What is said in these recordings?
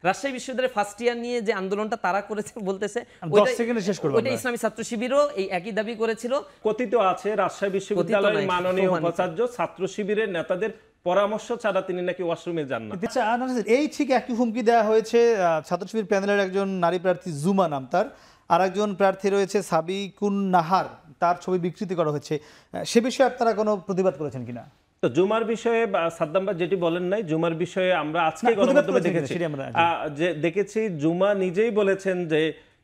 রাজশাহী বিশ্ববিদ্যালয়ের first year নিয়ে যে আন্দোলনটা তারা করেছে বলতেছে ওইটা ইসলামী ছাত্র শিবিরও এই একই দাবি করেছিল। কথিত আছে রাজশাহী বিশ্ববিদ্যালয়ের মাননীয় উপাচার্য ছাত্র শিবিরের নেতাদের পরামর্শ ছাড়া তিনি নাকি ওয়াশরুমে যান না। এই ঠিক একই হুমকি দেওয়া হয়েছে ছাত্র শিবির প্যানেলের একজন নারী প্রার্থী জুমা নাম তার, আর একজন প্রার্থী রয়েছে সাবিকুন নাহার, তার ছবি বিকৃতি করা হয়েছে। সে বিষয়ে আপনারা কোনো প্রতিবাদ করেছেন কিনা? তো জুমার বিষয়ে সাদ্দাম ভাই যেটি বলেন নাই, জুমার বিষয়ে আমরা আজকে গণমাধ্যমে দেখেছি জুমা নিজেই বলেছেন যে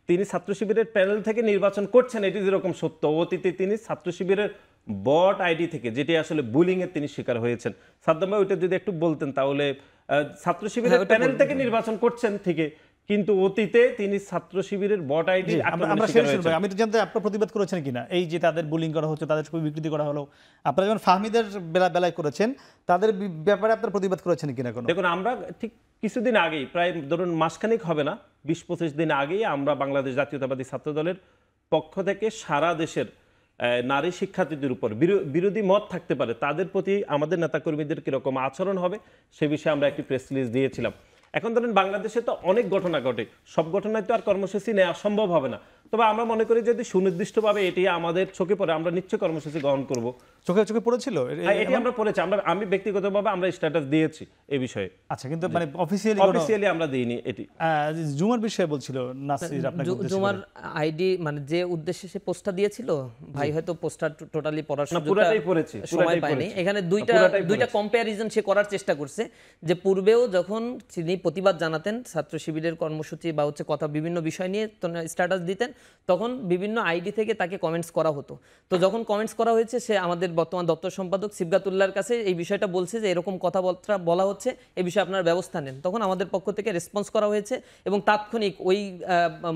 তিনি ছাত্র শিবিরের প্যানেল থেকে নির্বাচন করছেন, এটি যেরকম সত্য, অতীতে তিনি ছাত্র শিবিরের বট আইডি থেকে, যেটি আসলে বুলিং এর তিনি শিকার হয়েছেন। সাদ্দাম ভাই ওইটা যদি একটু বলতেন তাহলে। ছাত্র শিবিরের প্যানেল থেকে নির্বাচন করছেন থেকে, কিন্তু অতীতে তিনি ছাত্র শিবিরের বট আইডি আমি তো জানতে আপনারা প্রতিবাদ করেছেন কিনা এই যে তাদের বুলিং করা হচ্ছে, তাদের ছবি বিকৃতি করা হলো। আপনারা যেমন ফাহমিদের বেলায় করেছেন, তাদের ব্যাপারে আপনারা প্রতিবাদ করেছেন কিনা? কোনো দেখুন, আমরা ঠিক কিছুদিন আগেই, প্রায় ধরুন মাসখানেক হবে না, 20-25 দিন আগেই আমরা বাংলাদেশ জাতীয়তাবাদী ছাত্র দলের পক্ষ থেকে সারা দেশের নারী শিক্ষার্থীদের উপর বিরোধী মত থাকতে পারে, তাদের প্রতি আমাদের নেতাকর্মীদের কিরকম আচরণ হবে সে বিষয়ে আমরা একটি প্রেস রিলিজ দিয়েছিলাম। এখন ধরেন বাংলাদেশে তো অনেক ঘটনা ঘটে, সব ঘটনায় তো আর কর্মসূচি নেওয়া সম্ভব হবে না। তবে আমরা মনে করি যদি সুনির্দিষ্টভাবে এটি আমাদের চোখে পড়ে, আমরা নিশ্চয়ই কর্মসূচি গ্রহণ করব। চোখে পড়েছিল এটি আমরা পড়েছি, আমি ব্যক্তিগতভাবে আমরা স্ট্যাটাস দিয়েছি এই বিষয়ে। আচ্ছা, কিন্তু মানে অফিসিয়ালি আমরা দিইনি। এটি জুমার বিষয়ে বলছিল নাসির, আপনাকে জুমার আইডি মানে যে উদ্দেশ্যে সে পোস্টটা দিয়েছিল, ভাই হয়তো পোস্টটা টোটালি পড়ার পুরোটাই পড়েছি, সময় পায়নি। এখানে দুইটা কম্প্যারিজন সে করার চেষ্টা করছে, যে পূর্বেও যখন তিনি প্রতিবাদ জানাতেন ছাত্র শিবিরের কর্মসূচি বা কথা বিভিন্ন বিষয় নিয়ে স্ট্যাটাস দিতেন, তখন বিভিন্ন আইডি থেকে তাকে কমেন্টস করা হতো। তো যখন কমেন্টস করা হয়েছে, সে আমাদের বর্তমান দপ্তর সম্পাদক সিবগাতুল্লাহর কাছে এই বিষয়টা বলছে যে এরকম কথাবার্তা বলা হচ্ছে, এই বিষয়ে আপনারা ব্যবস্থা নেন। তখন আমাদের পক্ষ থেকে রেসপন্স করা হয়েছে এবং তাৎক্ষণিক ওই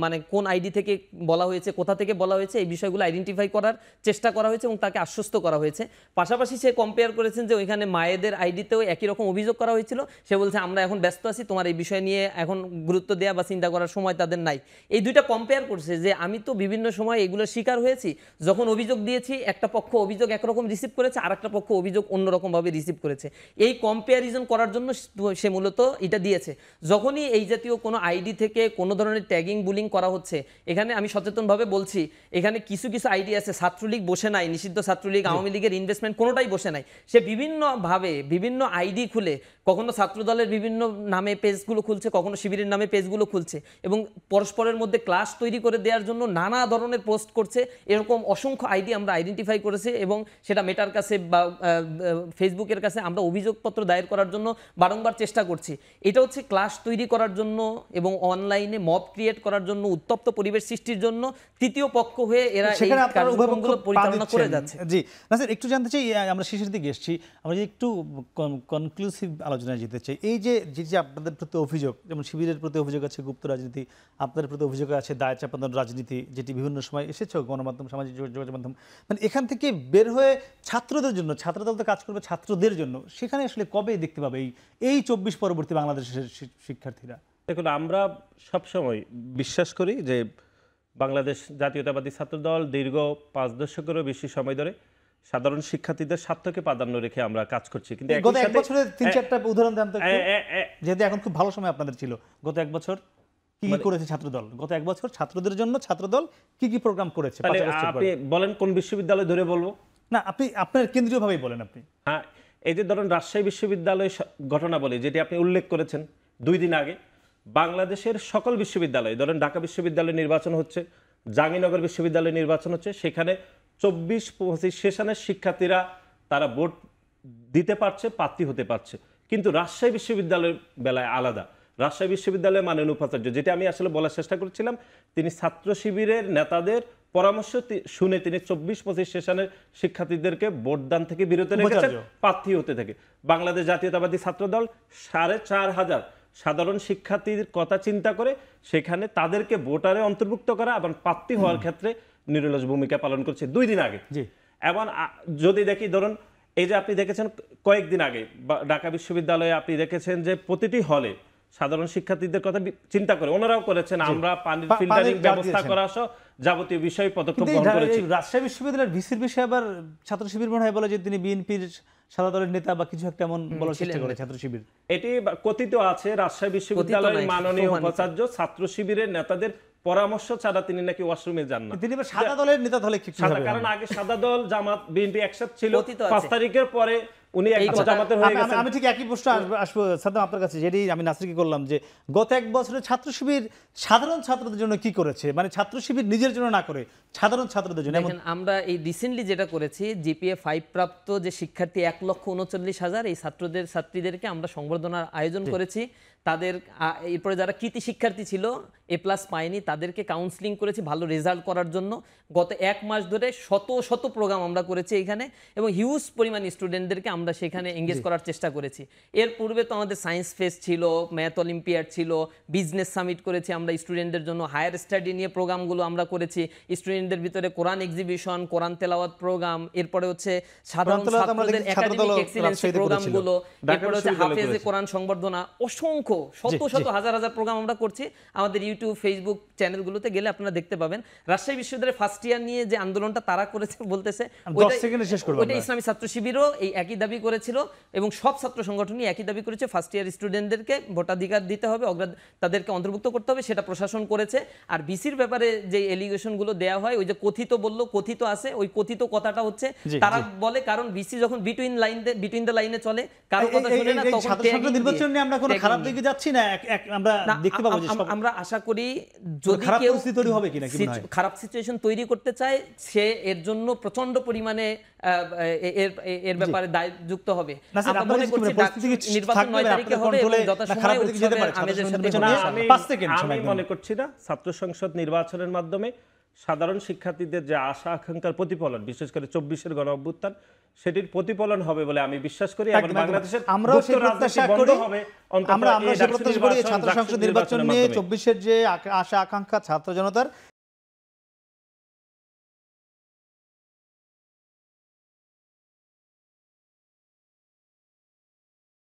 মানে কোন আইডি থেকে বলা হয়েছে, কোথা থেকে বলা হয়েছে, এই বিষয়গুলো আইডেন্টিফাই করার চেষ্টা করা হয়েছে এবং তাকে আশ্বস্ত করা হয়েছে। পাশাপাশি সে কম্পেয়ার করেছেন যে ওইখানে মায়েদের আইডিতেও একই রকম অভিযোগ করা হয়েছিল। সে বলছে আমরা এখন ব্যস্ত আছি, তোমার এই বিষয় নিয়ে এখন গুরুত্ব দেওয়া বা চিন্তা করার সময় তাদের নাই। এই দুইটা কম্পেয়ার করছে যে আমি তো বিভিন্ন সময় এগুলোর শিকার হয়েছি, যখন অভিযোগ দিয়েছি একটা পক্ষ অভিযোগ একরকম রিসিভ করেছে, আর একটা পক্ষ অভিযোগ অন্যরকমভাবে রিসিভ করেছে। এই কম্পেয়ারিজন করার জন্য সে মূলত এটা দিয়েছে। যখনই এই জাতীয় কোনো আইডি থেকে কোনো ধরনের ট্যাগিং বুলিং করা হচ্ছে, এখানে আমি সচেতনভাবে বলছি, এখানে কিছু আইডি আছে, ছাত্রলীগ বসে নাই, নিষিদ্ধ ছাত্রলীগ, আওয়ামী লীগের ইনভেস্টমেন্ট কোনোটাই বসে নাই। সে বিভিন্নভাবে বিভিন্ন আইডি খুলে কখনো ছাত্রদলের বিভিন্ন নামে পেজগুলো খুলছে, কখনো শিবিরের নামে পেজগুলো খুলছে এবং পরস্পরের মধ্যে ক্লাস তৈরি করে দেওয়ার জন্য নানা ধরনের পোস্ট করছে। এরকম অসংখ্য আইডি আমরা আইডেন্টিফাই করেছি এবং সেটা মেটার কাছে বা ফেসবুকের কাছে আমরা অভিযোগপত্র দায়ের করার জন্য বারংবার চেষ্টা করছি। এটা হচ্ছে ক্লাস তৈরি করার জন্য এবং অনলাইনে মব ক্রিয়েট করার জন্য, উত্তপ্ত পরিবেশ সৃষ্টির জন্য তৃতীয় পক্ষ হয়ে এরা এই কার্যক্রমগুলো পরিচালনা করে যাচ্ছে। জি না স্যার, একটু জানতে চাই, আমরা শেষের দিকে এসেছি, আমরা যদি একটু কনক্লুসিভ আলোচনায় যেতে চাই। এই যে আপনাদের প্রতি অভিযোগ, যেমন শিবিরের প্রতি অভিযোগ আছে গুপ্ত রাজনীতি, আপনাদের প্রতি অভিযোগ আছে দায় চাপানোর রাজনীতি, যেটি বিভিন্ন সময় এসেছে গণমাধ্যম, সামাজিক যোগাযোগ মাধ্যম, মানে এখান থেকে বের হয়ে ছাত্রদের জন্য, ছাত্রদল তো কাজ করবে ছাত্রদের জন্য, সেখানে আসলে কবে দেখতে পাবে এই 24 পরবর্তী বাংলাদেশের শিক্ষার্থীরা? দেখুন, আমরা সবসময় বিশ্বাস করি যে বাংলাদেশ জাতীয়তাবাদী ছাত্রদল দীর্ঘ 5 দশকেরও বেশি সময় ধরে সাধারণ শিক্ষার্থীদের স্বার্থকে প্রাধান্য রেখে আমরা কাজ করছি। কিন্তু গত এক বছরে 3-4টা উদাহরণ দেন তো, যেহেতু এখন খুব ভালো সময় আপনাদের ছিল। গত এক বছর কি করেছে ছাত্রদল? গত এক বছর ছাত্রদের জন্য ছাত্রদল কি প্রোগ্রাম করেছে? আপনি বলেন কোন বিশ্ববিদ্যালয় ধরে বলবো? না, আপনি আপনার কেন্দ্রীয়ভাবেই বলেন। আপনি হ্যাঁ, এই যে ধরেন রাজশাহী বিশ্ববিদ্যালয় ঘটনা বলি, যেটি আপনি উল্লেখ করেছেন 2 দিন আগে, বাংলাদেশের সকল বিশ্ববিদ্যালয়, ধরেন ঢাকা বিশ্ববিদ্যালয় নির্বাচন হচ্ছে, জাহাঙ্গীরনগর বিশ্ববিদ্যালয় নির্বাচন হচ্ছে, সেখানে 24-25 সেশনের শিক্ষার্থীরা তারা ভোট দিতে পারছে, প্রার্থী হতে পারছে। কিন্তু রাজশাহী বিশ্ববিদ্যালয়ের বেলায় আলাদা। রাজশাহী বিশ্ববিদ্যালয়ের মাননীয় উপাচার্য, যেটা আমি আসলে বলার চেষ্টা করছিলাম, তিনি ছাত্র শিবিরের নেতাদের পরামর্শ শুনে তিনি 24-25 সেশনের শিক্ষার্থীদেরকে ভোটদান থেকে বিরত রেখেছেন, প্রার্থী হতে থেকে। বাংলাদেশ জাতীয়তাবাদী ছাত্রদল 4,500 সাধারণ শিক্ষার্থীর কথা চিন্তা করে সেখানে তাদেরকে ভোটারে অন্তর্ভুক্ত করা এবং প্রার্থী হওয়ার ক্ষেত্রে নিরলস ভূমিকা পালন করছে 2 দিন আগে। এবং যদি দেখি, ধরুন এই যে আপনি দেখেছেন কয়েকদিন আগে ঢাকা বিশ্ববিদ্যালয়ে আপনি দেখেছেন যে প্রতিটি হলে সাধারণ শিক্ষার্থীদের কথা চিন্তা করে ওনারাও করেছেন, আমরা পানির ফিল্টারিং ব্যবস্থা করা সহ যাবতীয় বিষয় পদক্ষেপ গ্রহণ করেছি। রাজশাহী বিশ্ববিদ্যালয়ের ভিসির বিষয়ে আবার ছাত্র শিবির মনে হয় বলে যে তিনি বিএনপির সাদা দলের নেতা বা কিছু একটা এমন বলার চেষ্টা করে ছাত্র শিবির? এটি কথিত আছে রাজশাহী বিশ্ববিদ্যালয়ের নাই, মাননীয় প্রমাণিত। উপাচার্য ছাত্র শিবিরের নেতাদের পরামর্শ ছাড়া তিনি নাকি ওয়াশরুমে যান না। তিনি এবার সাদা দলের নেতা হলে কি সাদা, হবে? কারণ আগে সাদা দল জামাত বিএনপি একসাথে ছিল, কথিত আছে। 5 তারিখের পরে উনি একদম কথা- জামাতের হয়ে গেছেন। আমি ঠিক একই প্রশ্ন আসবো সাদ্দাম আপনার কাছে, যেটি আমি নাসিরকে করলাম, যে গত এক বছরে ছাত্র শিবির সাধারণ ছাত্রদের জন্য কি করেছে, মানে ছাত্র শিবির নিজের জন্য না করে সাধারণ ছাত্রদের জন্য। দেখেন আমরা এই রিসেন্টলি যেটা করেছি, জিপিএ 5 প্রাপ্ত যে শিক্ষার্থী 1,39,000 এই ছাত্রীদেরকে আমরা সংবর্ধনার আয়োজন করেছি। তাদের এরপরে যারা কৃতি শিক্ষার্থী ছিল A+ পায়নি তাদেরকে কাউন্সিলিং করেছি ভালো রেজাল্ট করার জন্য। গত 1 মাস ধরে শত শত প্রোগ্রাম আমরা করেছি এখানে, এবং হিউজ পরিমাণ স্টুডেন্টদেরকে আমরা সেখানে এঙ্গেজ করার চেষ্টা করেছি। এর পূর্বে তো আমাদের সায়েন্স ফেস্ট ছিল, ম্যাথ অলিম্পিয়াড ছিল, বিজনেস সামিট করেছি আমরা স্টুডেন্টদের জন্য, হায়ার স্টাডি নিয়ে প্রোগ্রামগুলো আমরা করেছি। স্টুডেন্টদের ভিতরে কোরআন এক্সিবিশন, কোরআন তেলাওয়াত প্রোগ্রাম, এরপরে হচ্ছে সাধারণ তেলাওয়াত আমরা ছাত্রদের দেখি ছাত্রদল একাডেমিক এক্সিলেন্স রাজশাহীতে প্রোগ্রামগুলো, ঢাকা এরপরে হচ্ছে বিশ্ববিদ্যালয়ে হাফেজে করেছি। কোরআন সংবর্ধনা, অসংখ্য শত শত হাজার হাজার প্রোগ্রাম আমরা করছি। আমাদের ইউটিউব ফেসবুক চ্যানেলগুলোতে গেলে আপনারা দেখতে পাবেন। রাজশাহী বিশ্ববিদ্যালয়ের ফার্স্ট ইয়ার নিয়ে যে আন্দোলনটা তারা করেছে বলতেছে, 10 সেকেন্ডে শেষ করবো ওইটা আমরা। ইসলামী ছাত্র শিবিরও এই একই দাবি করেছিল, এবং সব ছাত্র সংগঠনই একই দাবি করেছে, ফার্স্ট ইয়ার স্টুডেন্টদেরকে ভোটাধিকার দিতে হবে, তাদেরকে অন্তর্ভুক্ত করতে হবে, সেটা প্রশাসন করেছে। আর বিসির ব্যাপারে যে এলিগেশনগুলো দেওয়া হয়, ওই যে কথিত বললো, কথিত আছে, ওই কথিত কথাটা হচ্ছে জি, তারা জি। বলে, কারণ বিসি যখন বিটুইন দ্য লাইনে চলে, কারো কথা শুনে না, তখন ছাত্র tagging সংসদ দিয়ে- নির্বাচন নিয়ে আমরা কোনো tagging খারাপ দিয়ে। দিকে যাচ্ছি না, আমরা না, দেখতে পাবো যে সব আমরা আশা করি যদি খারাপ কেউ পরিস্থিতি তৈরি হবে কিনা, কি মনে হয়? খারাপ সিচুয়েশন তৈরি করতে চায়, সে এর জন্য প্রচন্ড পরিমাণে এর ব্যাপারে দায়যুক্ত হবে। নাসির, আমরা আপনার মনে কাছে কি করছি মনে হয় পরিস্থিতি কি নির্বাচন থাকবে 9 না? তারিখে আপনাদের হবে, এবং কন্ট্রোলে না যথাসময়ে খারাপের দিকে যেতে উৎসবের পারে? ছাত্র আমেজের সংসদ সাথে নির্বাচন কোনো নিয়ে সমস্যা নেই। 5 সেকেন্ড সময় আমি একদম। মনে করছি না ছাত্র সংসদ নির্বাচনের মাধ্যমে সাধারণ শিক্ষার্থীদের যে আশা আকাঙ্ক্ষার প্রতিফলন, বিশেষ করে 24-এর গণ অভ্যুত্থান, সেটির প্রতিফলন হবে বলে আমি বিশ্বাস করি। এবং একদম, একদম। বাংলাদেশের আমরাও গুপ্ত সেই রাজনীতি প্রত্যাশা বন্ধ করি। হবে অন্তত আমরা এই সেই ডাকসু প্রত্যাশা করি নির্বাচন, ছাত্র ডাকসু সংসদ নির্বাচন নির্বাচনের নিয়ে মাধ্যমে। 24-এর যে আশা আকাঙ্ক্ষা ছাত্র জনতার,